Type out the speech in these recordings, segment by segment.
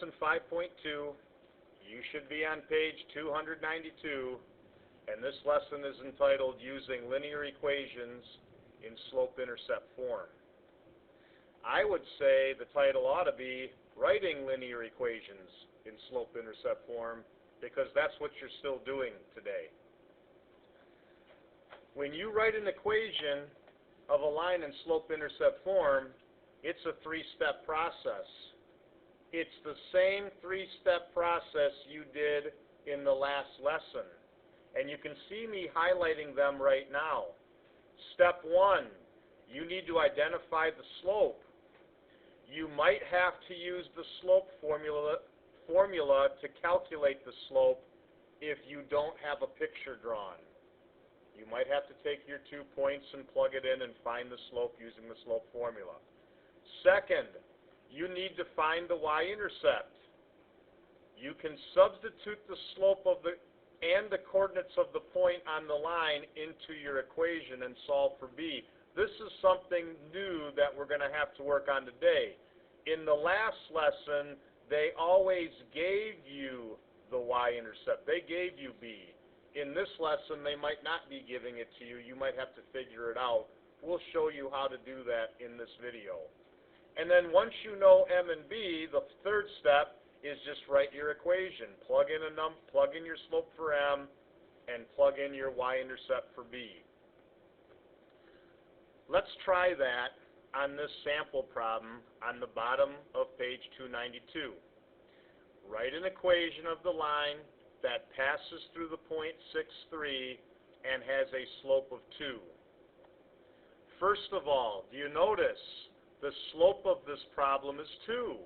Lesson 5.2, you should be on page 292, and this lesson is entitled Using Linear Equations in Slope-Intercept Form. I would say the title ought to be Writing Linear Equations in Slope-Intercept Form, because that's what you're still doing today. When you write an equation of a line in slope-intercept form, it's a three-step process. It's the same three-step process you did in the last lesson. And you can see me highlighting them right now. Step 1, you need to identify the slope. You might have to use the slope formula to calculate the slope if you don't have a picture drawn. You might have to take your 2 points and plug it in and find the slope using the slope formula. Second, you need to find the y-intercept. You can substitute the slope and the coordinates of the point on the line into your equation and solve for b. This is something new that we're going to have to work on today. In the last lesson, they always gave you the y-intercept. They gave you b. In this lesson, they might not be giving it to you. You might have to figure it out. We'll show you how to do that in this video. And then once you know m and b, the third step is just write your equation. Plug in your slope for m and plug in your y-intercept for b. Let's try that on this sample problem on the bottom of page 292. Write an equation of the line that passes through the point 6,3 and has a slope of 2. First of all, do you notice the slope of this problem is 2?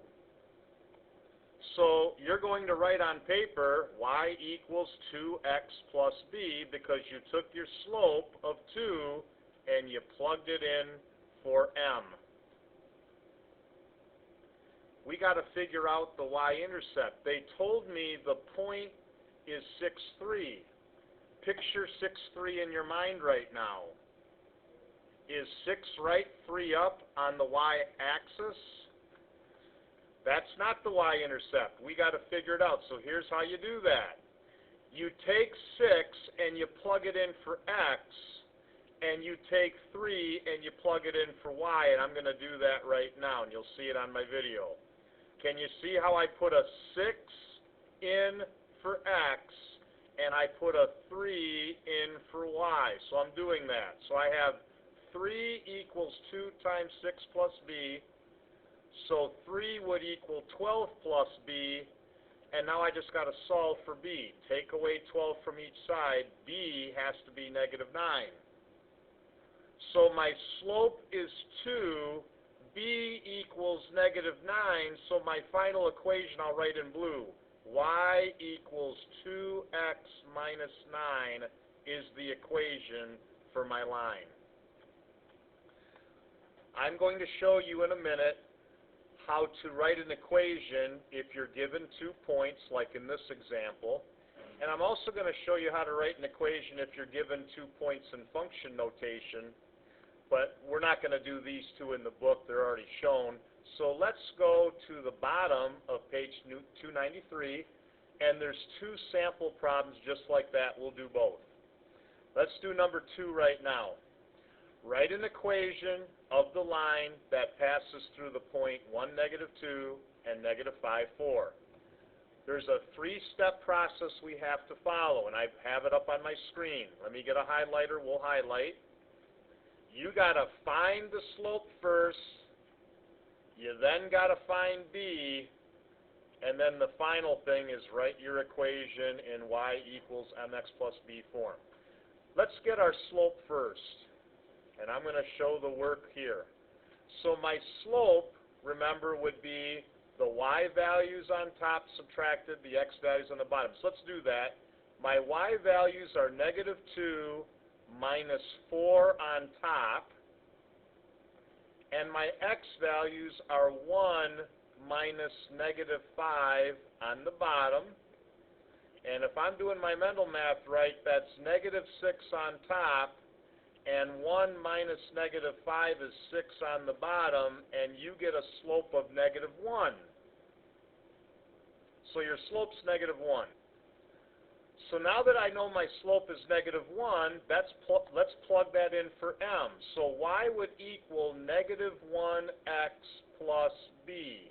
So you're going to write on paper y equals 2x plus b because you took your slope of 2 and you plugged it in for m. We got to figure out the y-intercept. They told me the point is 6,3. Picture 6,3 in your mind right now. Is 6 right, 3 up on the y-axis? That's not the y-intercept. We got to figure it out. So here's how you do that. You take 6 and you plug it in for x, and you take 3 and you plug it in for y, and I'm going to do that right now, and you'll see it on my video. Can you see how I put a 6 in for x, and I put a 3 in for y? So I'm doing that. So I have 3 equals 2 times 6 plus b, so 3 would equal 12 plus b, and now I just got to solve for b. Take away 12 from each side, b has to be negative 9. So my slope is 2, b equals negative 9, so my final equation I'll write in blue. Y equals 2x minus 9 is the equation for my line. I'm going to show you in a minute how to write an equation if you're given 2 points, like in this example. And I'm also going to show you how to write an equation if you're given 2 points in function notation. But we're not going to do these two in the book. They're already shown. So let's go to the bottom of page 293. And there's 2 sample problems just like that. We'll do both. Let's do number 2 right now. Write an equation of the line that passes through the point 1, negative 2, and negative 5, 4. There's a 3-step process we have to follow, and I have it up on my screen. Let me get a highlighter. We'll highlight. You got to find the slope first. You then got to find b. And then the final thing is write your equation in y equals mx plus b form. Let's get our slope first. And I'm going to show the work here. So my slope, remember, would be the y values on top subtracted the x values on the bottom. So let's do that. My y values are negative 2 minus 4 on top. And my x values are 1 minus negative 5 on the bottom. And if I'm doing my mental math right, that's negative 6 on top, and 1 minus negative 5 is 6 on the bottom, and you get a slope of negative 1. So your slope's negative 1. So now that I know my slope is negative 1, let's plug that in for m. So y would equal negative 1x plus b.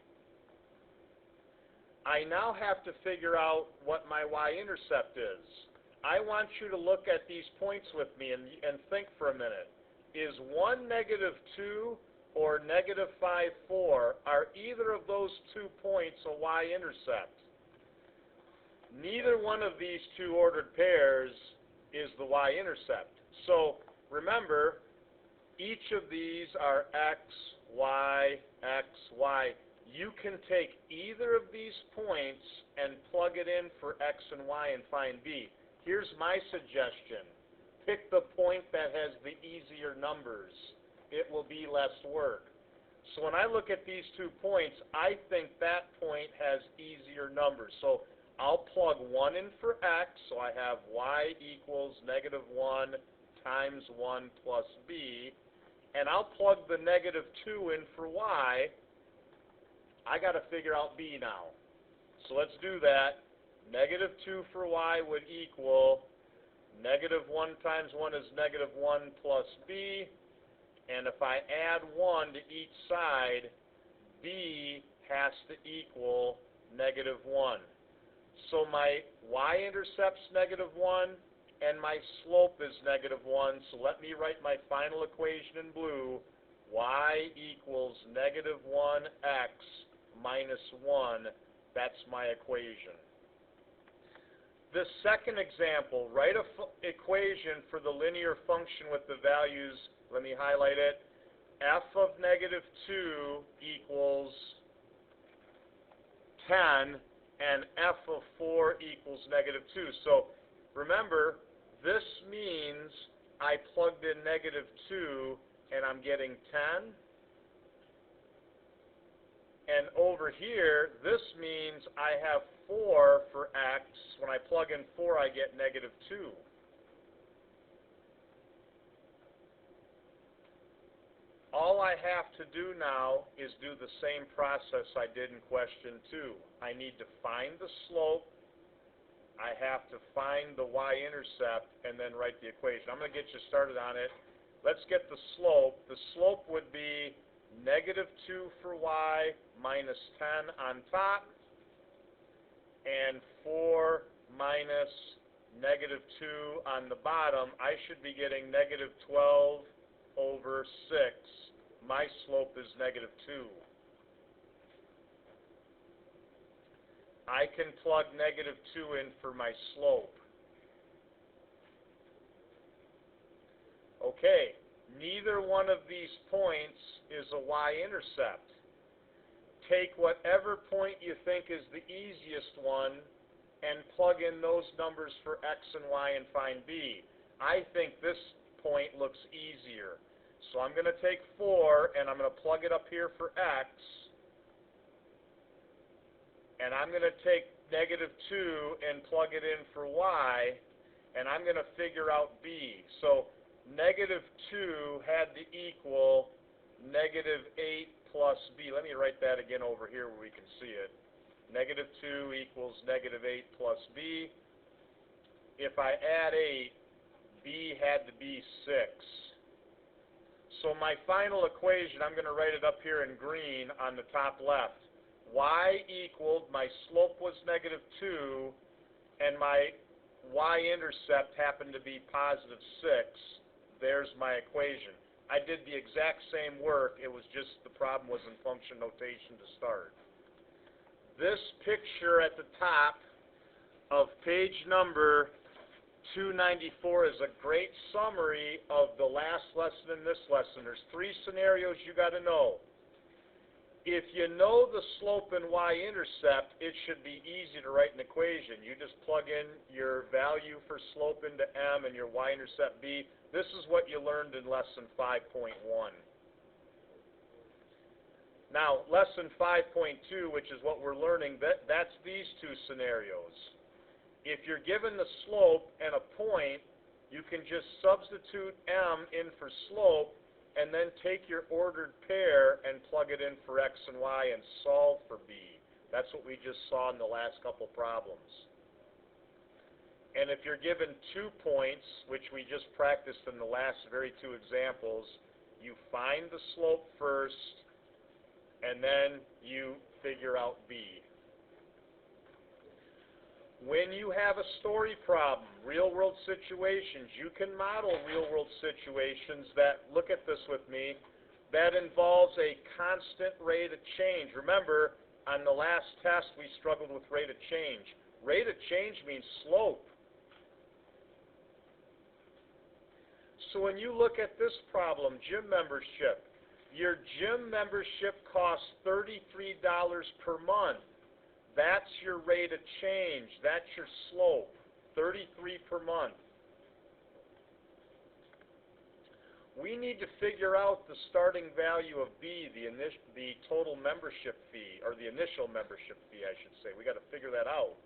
I now have to figure out what my y-intercept is. I want you to look at these points with me and think for a minute. Is 1 negative 2 or negative 5, 4? Are either of those 2 points a y-intercept? Neither one of these two ordered pairs is the y-intercept. So remember, each of these are x, y, x, y. You can take either of these points and plug it in for x and y and find b. Here's my suggestion. Pick the point that has the easier numbers. It will be less work. So when I look at these 2 points, I think that point has easier numbers. So I'll plug 1 in for x, so I have y equals negative 1 times 1 plus b. And I'll plug the negative 2 in for y. I got to figure out b now. So let's do that. Negative 2 for y would equal negative 1 times 1 is negative 1 plus b. And if I add 1 to each side, b has to equal negative 1. So my y-intercept's negative 1, and my slope is negative 1. So let me write my final equation in blue. Y equals negative 1x minus 1. That's my equation. The second example, write an equation for the linear function with the values, let me highlight it, f of negative 2 equals 10, and f of 4 equals negative 2. So remember, this means I plugged in negative 2, and I'm getting 10. And over here, this means I have 4 for x. When I plug in 4, I get negative 2. All I have to do now is do the same process I did in question 2. I need to find the slope, I have to find the y-intercept, and then write the equation. I'm going to get you started on it. Let's get the slope. The slope would be negative 2 for y minus 10 on top, and 4 minus negative 2 on the bottom. I should be getting negative 12 over 6. My slope is negative 2. I can plug negative 2 in for my slope. Okay, neither one of these points is a y-intercept. Take whatever point you think is the easiest one and plug in those numbers for x and y and find b. I think this point looks easier. So I'm going to take 4 and I'm going to plug it up here for x. And I'm going to take negative 2 and plug it in for y. And I'm going to figure out b. So negative 2 had to equal negative 8 plus b. Let me write that again over here where we can see it. Negative 2 equals negative 8 plus b. If I add 8, b had to be 6. So my final equation, I'm going to write it up here in green on the top left. Y equaled, my slope was negative 2, and my y-intercept happened to be positive 6. There's my equation. I did the exact same work, it was just the problem was in function notation to start. This picture at the top of page number 294 is a great summary of the last lesson and this lesson. There's 3 scenarios you got to know. If you know the slope and y-intercept, it should be easy to write an equation. You just plug in your value for slope into m and your y-intercept b. This is what you learned in lesson 5.1. Now, lesson 5.2, which is what we're learning, that's these 2 scenarios. If you're given the slope and a point, you can just substitute m in for slope and then take your ordered pair and plug it in for x and y and solve for b. That's what we just saw in the last couple problems. And if you're given 2 points, which we just practiced in the last very 2 examples, you find the slope first, and then you figure out B. When you have a story problem, real-world situations, you can model real-world situations that, look at this with me, that involves a constant rate of change. Remember, on the last test, we struggled with rate of change. Rate of change means slope. So when you look at this problem, gym membership, your gym membership costs $33 per month. That's your rate of change. That's your slope, 33 per month. We need to figure out the starting value of B, the total membership fee, or the initial membership fee, I should say. We got to figure that out.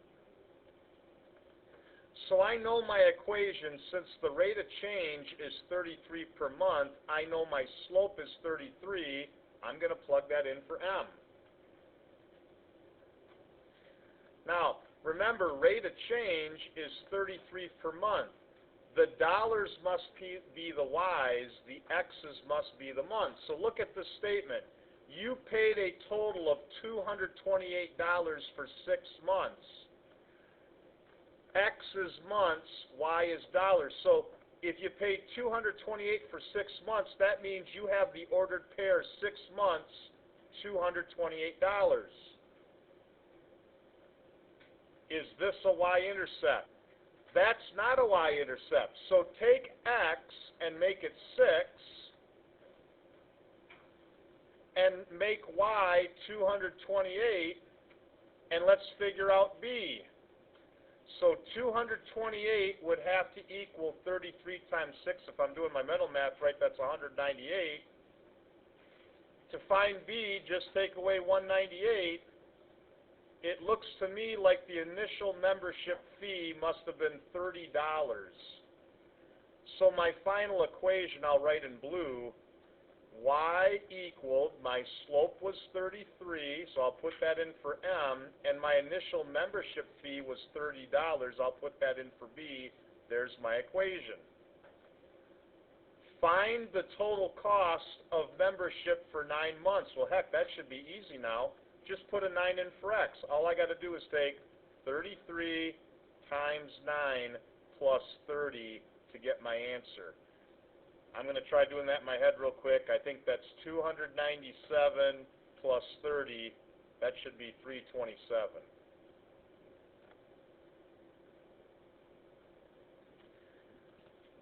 So I know my equation, since the rate of change is 33 per month, I know my slope is 33. I'm going to plug that in for M. Now, remember, rate of change is 33 per month. The dollars must be the Y's, the X's must be the months. So look at this statement. You paid a total of $228 for 6 months. X is months, Y is dollars. So if you paid $228 for 6 months, that means you have the ordered pair 6 months, $228. Is this a y-intercept? That's not a y-intercept. So take x and make it 6 and make y 228, and let's figure out b. So 228 would have to equal 33 times 6. If I'm doing my mental math right, that's 198. To find b, just take away 198. It looks to me like the initial membership fee must have been $30. So my final equation I'll write in blue. Y equaled, my slope was 33, so I'll put that in for M, and my initial membership fee was $30. I'll put that in for B. There's my equation. Find the total cost of membership for 9 months. Well, heck, that should be easy now. Just put a 9 in for x. All I got to do is take 33 times 9 plus 30 to get my answer. I'm going to try doing that in my head real quick. I think that's 297 plus 30. That should be 327.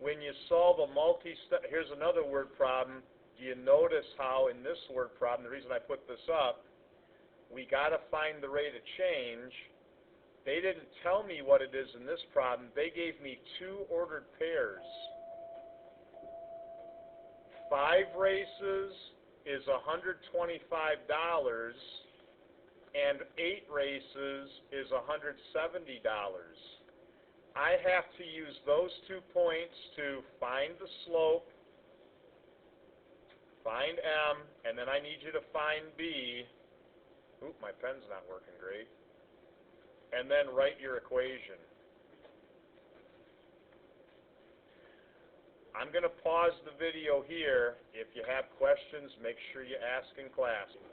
When you solve a multi-step, here's another word problem. Do you notice how in this word problem, the reason I put this up, we got to find the rate of change. They didn't tell me what it is in this problem. They gave me 2 ordered pairs. 5 races is $125, and 8 races is $170. I have to use those 2 points to find the slope, find M, and then I need you to find B. Oop, my pen's not working great. And then write your equation. I'm going to pause the video here. If you have questions, make sure you ask in class.